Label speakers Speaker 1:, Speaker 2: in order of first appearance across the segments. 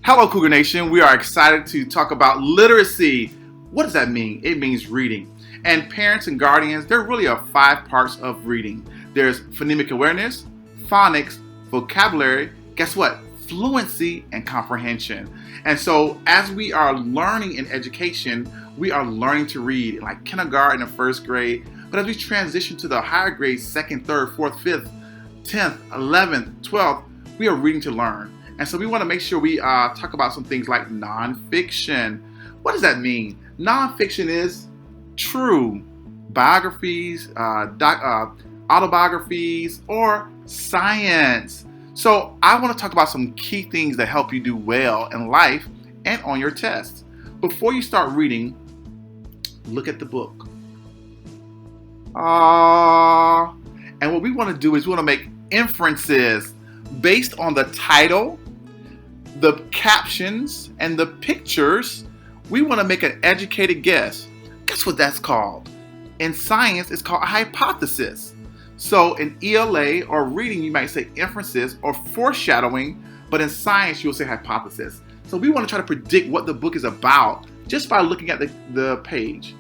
Speaker 1: Hello, Cougar Nation. We are excited to talk about literacy. What does that mean? It means reading. And parents and guardians, there really are 5 parts of reading. There's phonemic awareness, phonics, vocabulary, guess what? Fluency and comprehension. And so as we are learning in education, we are learning to read in like kindergarten and first grade. But as we transition to the higher grades, 2nd, 3rd, 4th, 5th, 10th, 11th, 12th, we are reading to learn. And so we want to make sure we talk about some things like nonfiction. What does that mean? Nonfiction is true biographies, autobiographies, or science. So I want to talk about some key things that help you do well in life and on your tests. Before you start reading, look at the book. And what we want to do is we want to make inferences based on the title, the captions, and the pictures. We want to make an educated guess. Guess what that's called? In science, it's called a hypothesis. So in ELA or reading, you might say inferences or foreshadowing, but in science, you'll say hypothesis. So we want to try to predict what the book is about just by looking at the page.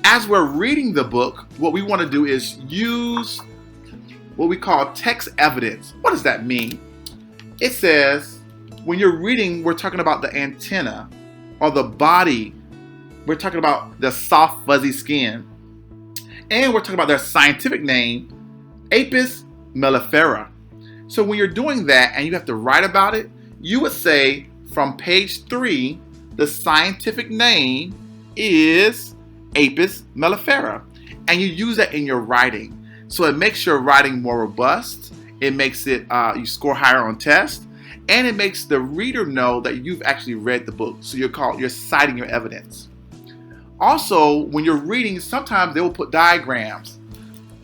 Speaker 1: As we're reading the book, what we want to do is use what we call text evidence. What does that mean? It says, when you're reading, we're talking about the antenna or the body. We're talking about the soft, fuzzy skin. And we're talking about their scientific name, Apis mellifera. So when you're doing that and you have to write about it, you would say from page 3, the scientific name is Apis mellifera. And you use that in your writing. So it makes your writing more robust. It makes it, you score higher on tests. And it makes the reader know that you've actually read the book. So you're citing your evidence. Also, when you're reading, sometimes they will put diagrams.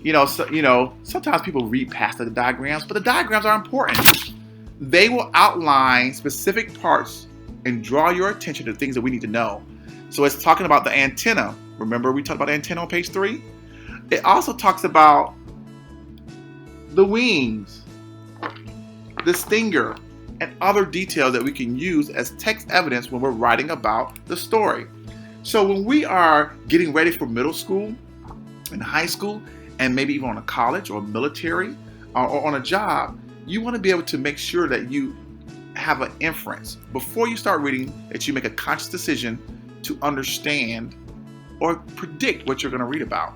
Speaker 1: Sometimes people read past the diagrams, but the diagrams are important. They will outline specific parts and draw your attention to things that we need to know. So it's talking about the antenna. Remember we talked about the antenna on page 3? It also talks about the wings, the stinger, and other details that we can use as text evidence when we're writing about the story. So when we are getting ready for middle school and high school, and maybe even on a college or military or on a job, you want to be able to make sure that you have an inference before you start reading, that you make a conscious decision to understand or predict what you're going to read about.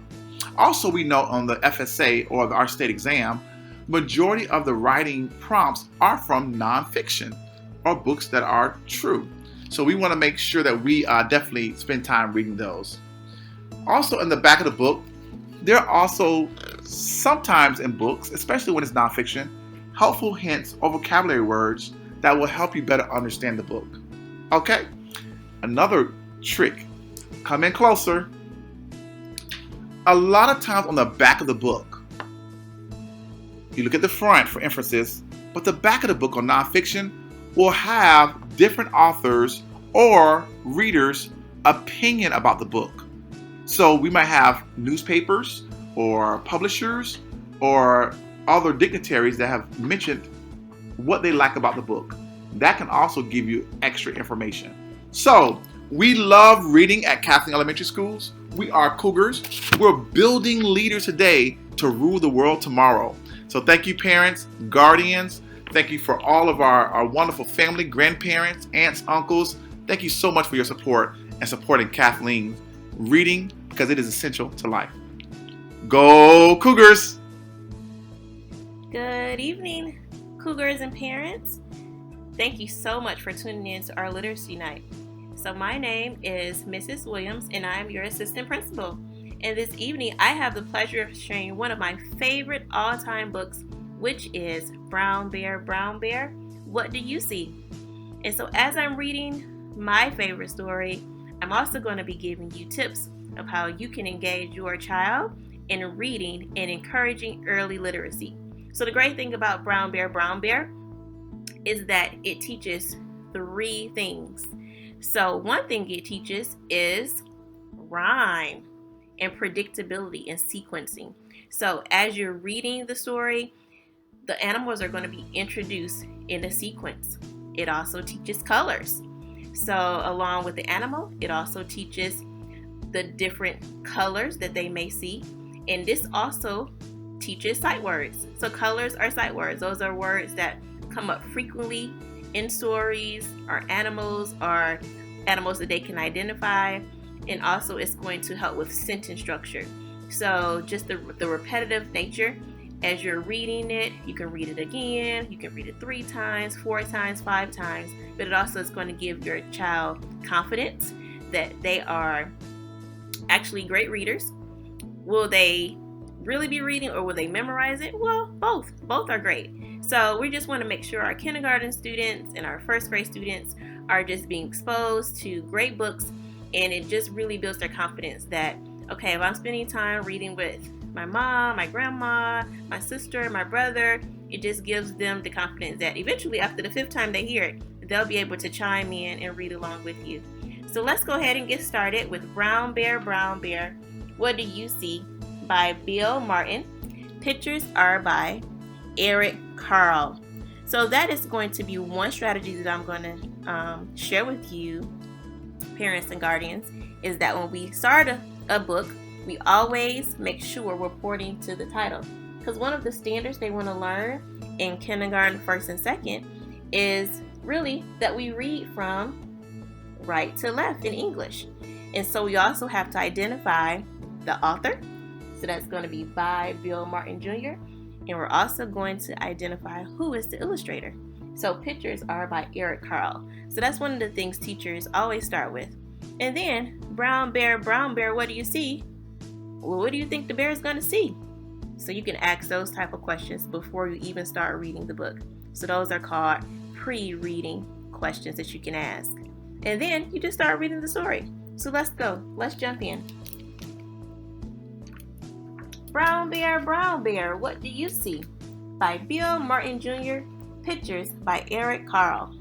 Speaker 1: Also, we know on the FSA or our state exam, majority of the writing prompts are from nonfiction or books that are true. So we want to make sure that we definitely spend time reading those. Also in the back of the book, there are also sometimes in books, especially when it's nonfiction, helpful hints or vocabulary words that will help you better understand the book. Okay, another trick. Come in closer. A lot of times on the back of the book, you look at the front for inferences, but the back of the book on nonfiction will have different authors or readers' opinion about the book. So we might have newspapers or publishers or other dignitaries that have mentioned what they like about the book. That can also give you extra information. So we love reading at Kathleen Elementary Schools. We are Cougars. We're building leaders today to rule the world tomorrow. So thank you, parents, guardians. Thank you for all of our wonderful family, grandparents, aunts, uncles. Thank you so much for your support and supporting Kathleen's reading, because it is essential to life. Go Cougars!
Speaker 2: Good evening, Cougars and parents. Thank you so much for tuning in to our Literacy Night. So my name is Mrs. Williams, and I am your assistant principal. And this evening, I have the pleasure of sharing one of my favorite all-time books, which is Brown Bear, Brown Bear, What Do You See? And so as I'm reading my favorite story, I'm also going to be giving you tips of how you can engage your child in reading and encouraging early literacy. So the great thing about Brown Bear is that it teaches 3 things. So one thing it teaches is rhyme and predictability and sequencing. So as you're reading the story, the animals are going to be introduced in a sequence. It also teaches colors. So along with the animal, it also teaches the different colors that they may see. And this also teaches sight words. So colors are sight words. Those are words that come up frequently in stories or animals that they can identify. And also it's going to help with sentence structure. So just the repetitive nature. As you're reading it, you can read it again, you can read it 3 times, 4 times, 5 times, but it also is going to give your child confidence that they are actually great readers. Will they really be reading or will they memorize it? Well, both are great. So we just want to make sure our kindergarten students and our first grade students are just being exposed to great books, and it just really builds their confidence that, okay, if I'm spending time reading with my mom, my grandma, my sister, my brother, it just gives them the confidence that eventually after the 5th time they hear it, they'll be able to chime in and read along with you. So let's go ahead and get started with Brown Bear, What Do You See by Bill Martin. Pictures are by Eric Carle. So that is going to be one strategy that I'm going to share with you, parents and guardians, is that when we start a book, we always make sure we're pointing to the title. Because one of the standards they want to learn in kindergarten, 1st and 2nd, is really that we read from right to left in English. And so we also have to identify the author. So that's going to be by Bill Martin Jr. And we're also going to identify who is the illustrator. So pictures are by Eric Carle. So that's one of the things teachers always start with. And then, Brown Bear, what do you see? Well, what do you think the bear is going to see? So you can ask those type of questions before you even start reading the book. So those are called pre-reading questions that you can ask. And then you just start reading the story. So let's go. Let's jump in. Brown Bear, What Do You See? By Bill Martin Jr. Pictures by Eric Carle.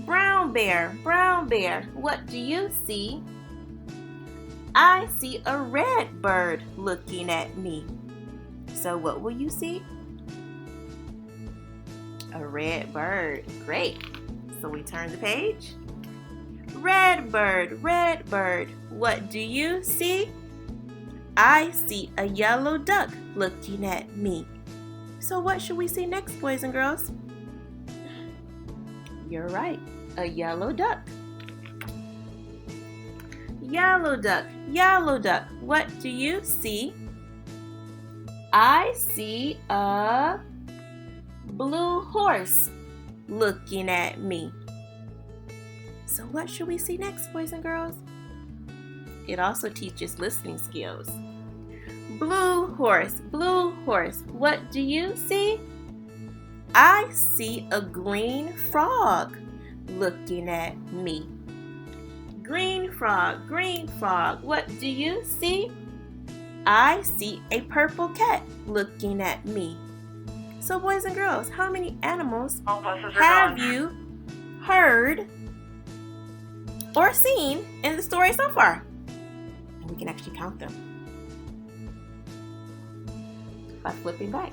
Speaker 2: Brown Bear, what do you see? I see a red bird looking at me. So what will you see? A red bird. Great. So we turn the page. Red bird, what do you see? I see a yellow duck looking at me. So what should we see next, boys and girls? You're right, a yellow duck. Yellow duck, what do you see? I see a blue horse looking at me. So what should we see next, boys and girls? It also teaches listening skills. Blue horse, what do you see? I see a green frog looking at me. Green frog, what do you see? I see a purple cat looking at me. So boys and girls, how many animals have you heard or seen in the story so far? And we can actually count them by flipping back.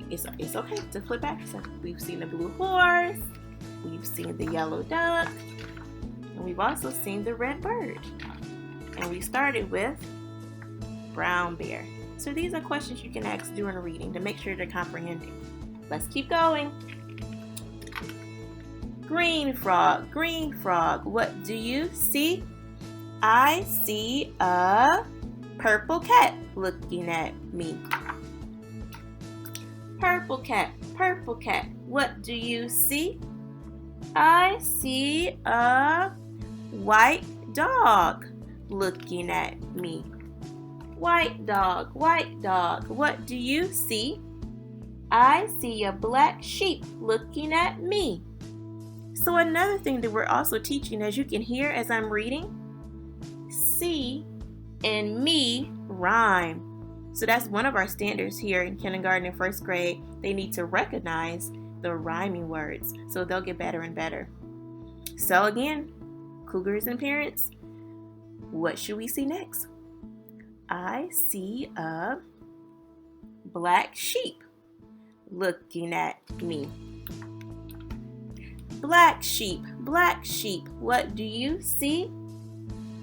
Speaker 2: It's okay to flip back. So we've seen the blue horse, we've seen the yellow duck, and we've also seen the red bird. And we started with brown bear. So these are questions you can ask during reading to make sure they're comprehending. Let's keep going. Green frog, what do you see? I see a purple cat looking at me. Purple cat, what do you see? I see a white dog looking at me. White dog, what do you see? I see a black sheep looking at me. So another thing that we're also teaching, as you can hear as I'm reading, see and me rhyme. So that's one of our standards here in kindergarten and first grade. They need to recognize the rhyming words, so they'll get better and better. So again, Cougars and parents, what should we see next? I see a black sheep looking at me. Black sheep, what do you see?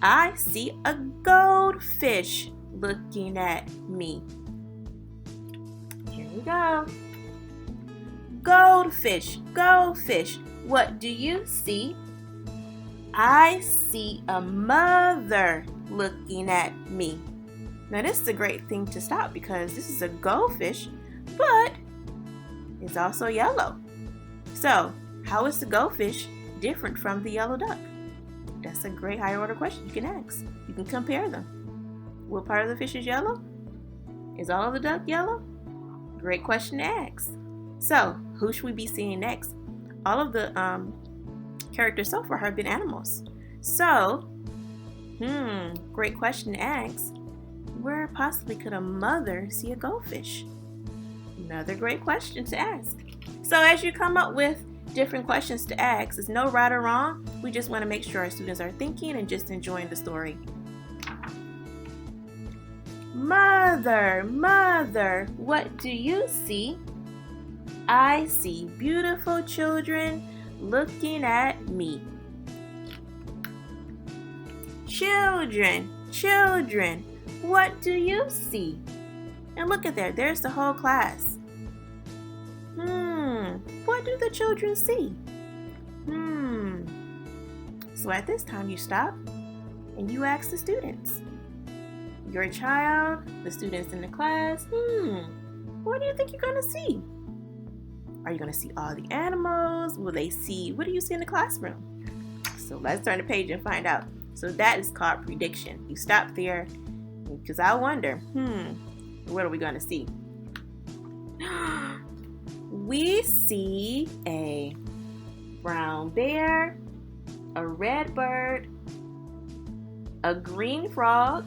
Speaker 2: I see a goldfish looking at me. Here we go. Goldfish, what do you see? I see a mother looking at me. Now this is a great thing to stop because this is a goldfish, but it's also yellow. So, how is the goldfish different from the yellow duck? That's a great higher order question you can ask. You can compare them. What part of the fish is yellow? Is all of the duck yellow? Great question to ask. So, who should we be seeing next? All of the characters so far have been animals. So, great question to ask. Where possibly could a mother see a goldfish? Another great question to ask. So as you come up with different questions to ask, there's no right or wrong. We just want to make sure our students are thinking and just enjoying the story. Mother, what do you see? I see beautiful children looking at me. Children, what do you see? And look at there, there's the whole class. What do the children see? So at this time you stop and you ask the students. Your child, the students in the class, what do you think you're gonna see? Are you gonna see all the animals? Will they see, what do you see in the classroom? So let's turn the page and find out. So that is called prediction. You stop there because I wonder, what are we gonna see? We see a brown bear, a red bird, a green frog,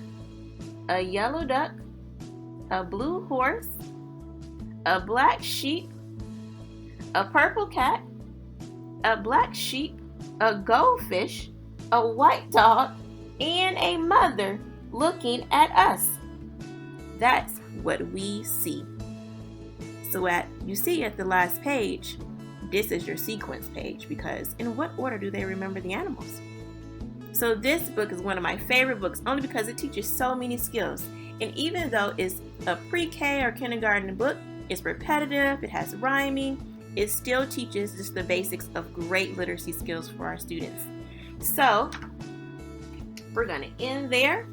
Speaker 2: a yellow duck, a blue horse, a black sheep, a purple cat, a black sheep, a goldfish, a white dog, and a mother looking at us. That's what we see. So you see at the last page, this is your sequence page because in what order do they remember the animals? So this book is one of my favorite books only because it teaches so many skills. And even though it's a pre-K or kindergarten book, it's repetitive, it has rhyming, it still teaches just the basics of great literacy skills for our students. So we're going to end there.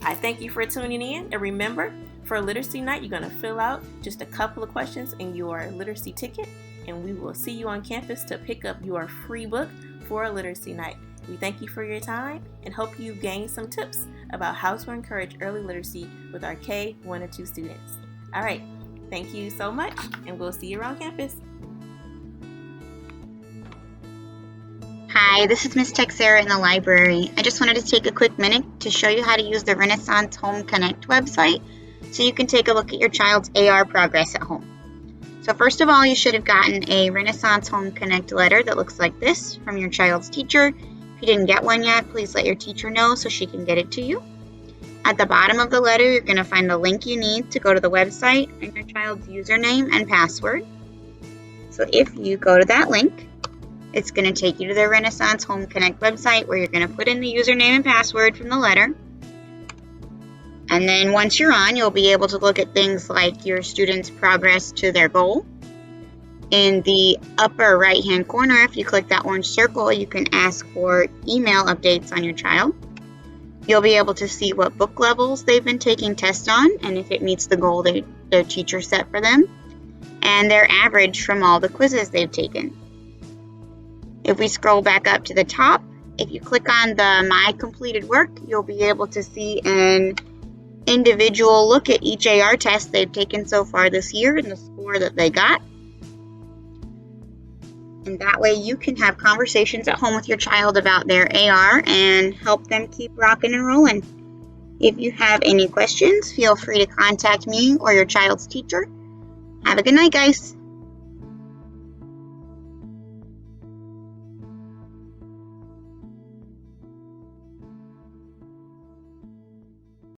Speaker 2: I thank you for tuning in, and remember, for Literacy Night, you're going to fill out just a couple of questions in your literacy ticket, and we will see you on campus to pick up your free book for Literacy Night. We thank you for your time and hope you gain some tips about how to encourage early literacy with our K-1 and 2 students. All right, thank you so much, and we'll see you around campus.
Speaker 3: Hi, this is Miss Texera in the library. I just wanted to take a quick minute to show you how to use the Renaissance Home Connect website so you can take a look at your child's AR progress at home. So first of all, you should have gotten a Renaissance Home Connect letter that looks like this from your child's teacher. If you didn't get one yet, please let your teacher know so she can get it to you. At the bottom of the letter, you're going to find the link you need to go to the website and your child's username and password. So if you go to that link, it's going to take you to the Renaissance Home Connect website where you're going to put in the username and password from the letter. And then once you're on, you'll be able to look at things like your student's progress to their goal. In the upper right-hand corner, if you click that orange circle, you can ask for email updates on your child. You'll be able to see what book levels they've been taking tests on and if it meets the goal their teacher set for them, and their average from all the quizzes they've taken. If we scroll back up to the top, if you click on the My Completed Work, you'll be able to see an individual look at each AR test they've taken so far this year and the score that they got. And that way you can have conversations at home with your child about their AR and help them keep rocking and rolling. If you have any questions, feel free to contact me or your child's teacher. Have a good night, guys.